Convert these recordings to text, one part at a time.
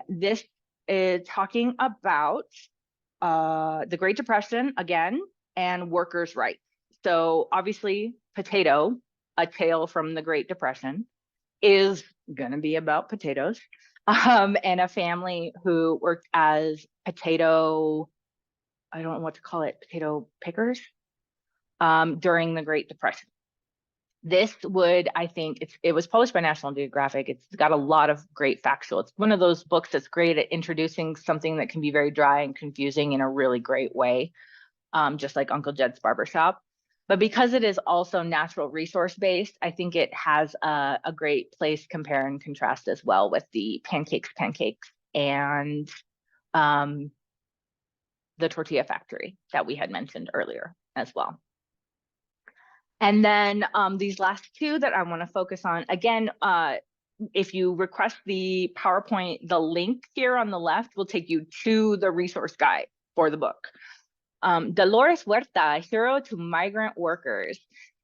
This is talking about the Great Depression again and workers' rights. So obviously, Potato, A Tale from the Great Depression, is going to be about potatoes, and a family who worked as potato, I don't know what to call it, potato pickers, during the Great Depression. This would, I think, it was published by National Geographic. It's got a lot of great factual. It's one of those books that's great at introducing something that can be very dry and confusing in a really great way, just like Uncle Jed's Barbershop. But because it is also natural resource based, I think it has a great place compare and contrast as well with the pancakes, and um, the tortilla factory that we had mentioned earlier as well. And then these last two that I want to focus on, again, if you request the PowerPoint, the link here on the left will take you to the resource guide for the book. Dolores Huerta, Hero to Migrant Workers,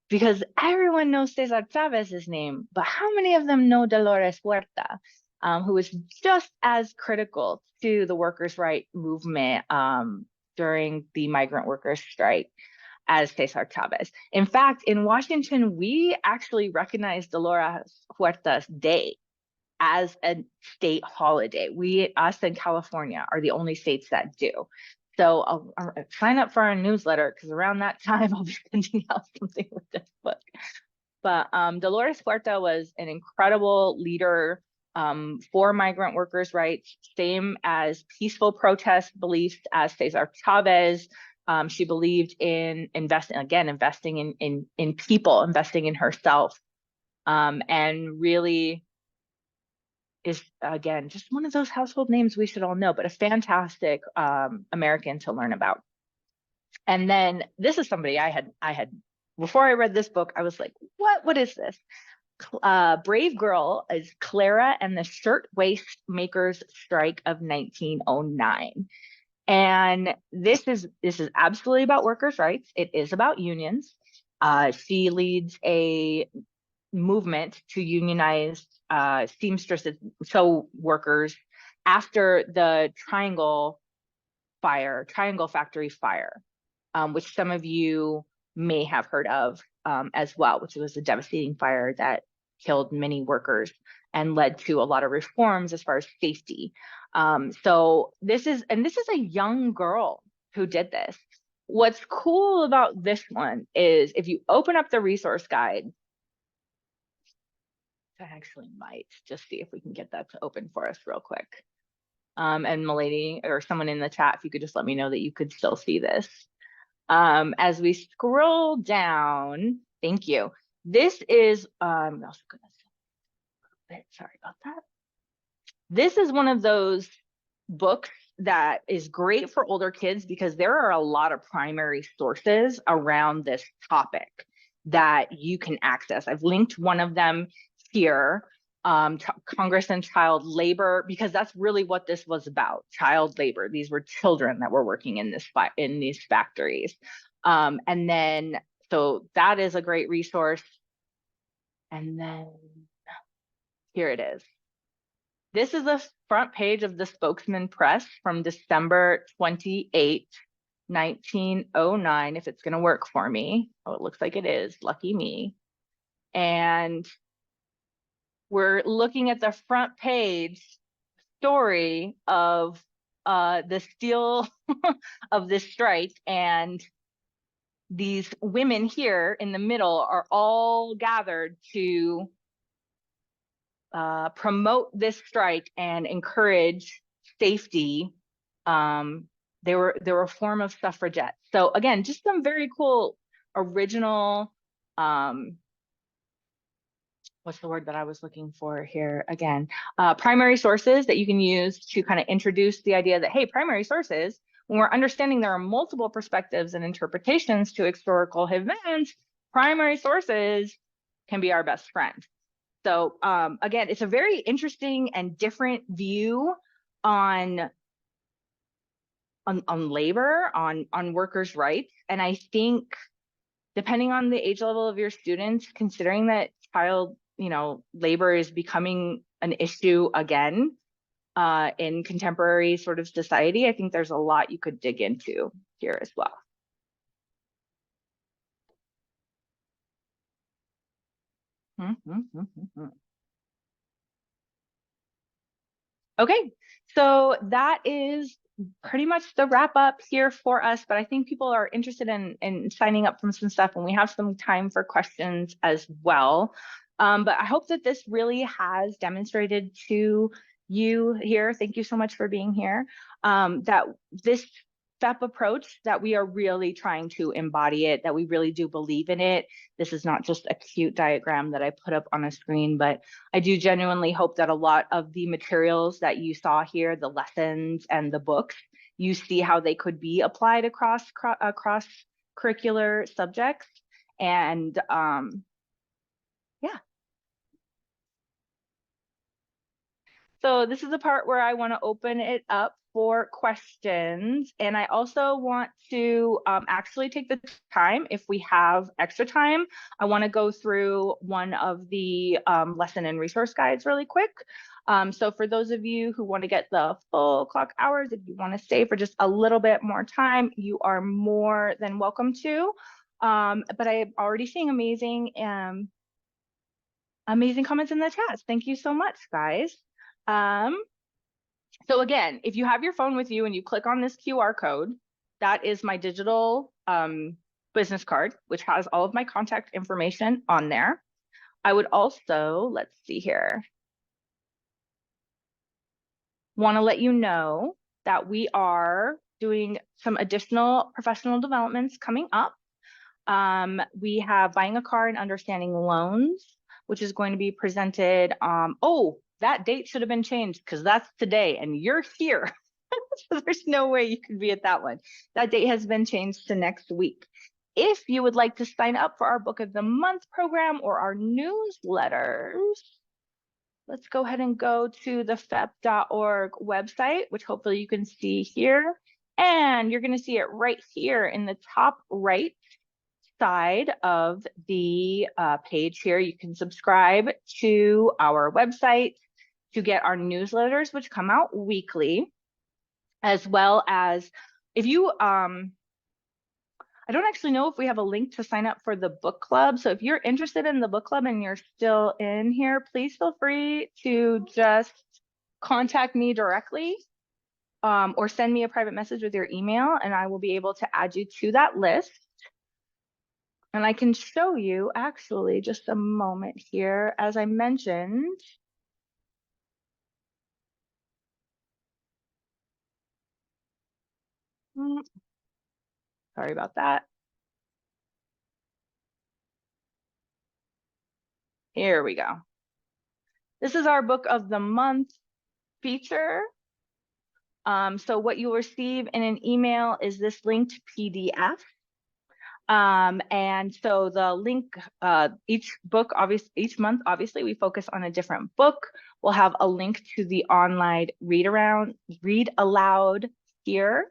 because everyone knows Cesar Chavez's name, but how many of them know Dolores Huerta, who was just as critical to the workers' right movement during the migrant workers' strike as Cesar Chavez. In fact, in Washington, we actually recognize Dolores Huerta's Day as a state holiday. Us in California are the only states that do. So I'll sign up for our newsletter, because around that time I'll be sending out something with this book. But Dolores Huerta was an incredible leader for migrant workers' rights, same as peaceful protest beliefs as Cesar Chavez. She believed in investing in people, investing in herself, and really is, again, just one of those household names we should all know, but a fantastic American to learn about. And then this is somebody I had before I read this book, I was like, what is this? Brave Girl is Clara and the Shirtwaist Makers Strike of 1909. And this is absolutely about workers' rights. It is about unions. She leads a movement to unionize seamstresses, sew workers, after the Triangle Factory fire, which some of you may have heard of as well, which was a devastating fire that killed many workers and led to a lot of reforms as far as safety. So this is a young girl who did this. What's cool about this one is if you open up the resource guide, I actually might just see if we can get that to open for us real quick. And Milady or someone in the chat, if you could just let me know that you could still see this. As we scroll down, thank you. This is, I'm also gonna say a bit, sorry about that. This is one of those books that is great for older kids because there are a lot of primary sources around this topic that you can access. I've linked one of them here, Congress and Child Labor, because that's really what this was about, child labor. These were children that were working in these factories. And then, so that is a great resource. And then here it is. This is the front page of the Spokesman Press from December 28, 1909, if it's going to work for me. Oh, it looks like it is. Lucky me. And we're looking at the front page story of the steel of this strike, and these women here in the middle are all gathered to promote this strike and encourage safety. They were a form of suffragettes. So again, just some very cool original, what's the word that I was looking for here again? Primary sources that you can use to kind of introduce the idea that, hey, primary sources, when we're understanding there are multiple perspectives and interpretations to historical events, primary sources can be our best friend. So again, it's a very interesting and different view on labor, on workers' rights. And I think depending on the age level of your students, considering that child labor is becoming an issue again, in contemporary sort of society, I think there's a lot you could dig into here as well. Okay, so that is pretty much the wrap up here for us, but I think people are interested in signing up from some stuff, and we have some time for questions as well. But I hope that this really has demonstrated to you here, thank you so much for being here, that this FEPP approach, that we are really trying to embody it, that we really do believe in it. This is not just a cute diagram that I put up on a screen, but I do genuinely hope that a lot of the materials that you saw here, the lessons and the books, you see how they could be applied across curricular subjects. And yeah. So this is the part where I want to open it up for questions. And I also want to actually take the time, if we have extra time, I want to go through one of the lesson and resource guides really quick. So for those of you who want to get the full clock hours, if you want to stay for just a little bit more time, you are more than welcome to. But I'm already seeing amazing comments in the chat. Thank you so much, guys. So again, if you have your phone with you and you click on this QR code, that is my digital business card, which has all of my contact information on there. I would also, let's see here, want to let you know that we are doing some additional professional developments coming up. We have Buying a Car and Understanding Loans, which is going to be presented. Oh, that date should have been changed because that's today and you're here. So there's no way you could be at that one. That date has been changed to next week. If you would like to sign up for our Book of the Month program or our newsletters, let's go ahead and go to the FEPP.org website, which hopefully you can see here. And you're going to see it right here in the top right side of the page here. You can subscribe to our website to get our newsletters, which come out weekly, as well as if you, I don't actually know if we have a link to sign up for the book club. So if you're interested in the book club and you're still in here, please feel free to just contact me directly or send me a private message with your email, and I will be able to add you to that list. And I can show you actually just a moment here, as I mentioned. Sorry about that. Here we go. This is our Book of the Month feature. So what you'll receive in an email is this linked PDF. And so the link, each month, obviously we focus on a different book. We'll have a link to the online read aloud here.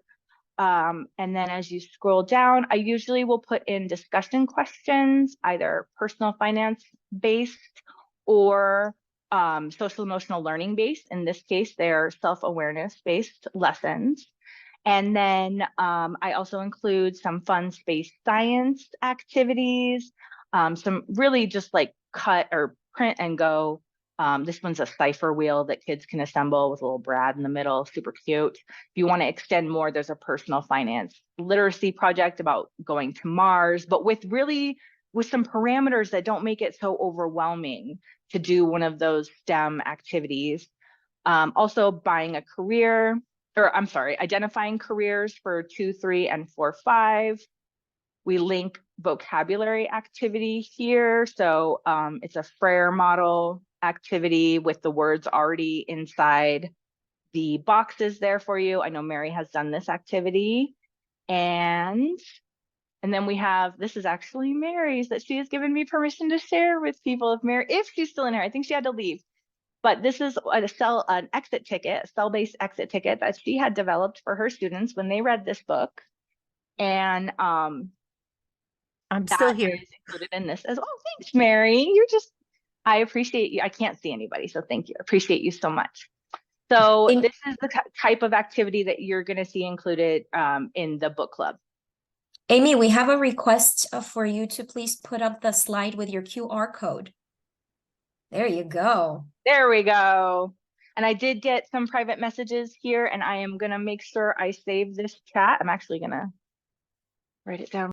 And then as you scroll down, I usually will put in discussion questions, either personal finance based or social emotional learning based. In this case, they're self-awareness based lessons. And then I also include some fun space science activities, some really just like cut or print and go. This one's a cipher wheel that kids can assemble with a little Brad in the middle, super cute. If you want to extend more, there's a personal finance literacy project about going to Mars, but with some parameters that don't make it so overwhelming to do one of those STEM activities. Also identifying careers for 2, 3, and 4, 5. We link vocabulary activity here. So it's a Frere model activity with the words already inside the boxes there for you. I know Mary has done this activity. And then we have, this is actually Mary's that she has given me permission to share with people if she's still in here. I think she had to leave. But this is a cell-based exit ticket that she had developed for her students when they read this book. And I'm still here. Is included in this as well. Oh, thanks, Mary. I appreciate you. I can't see anybody, so thank you. I appreciate you so much. So In- this is the type of activity that you're going to see included in the book club. Amy, we have a request for you to please put up the slide with your QR code. There you go. There we go. And I did get some private messages here, and I am going to make sure I save this chat. I'm actually going to write it down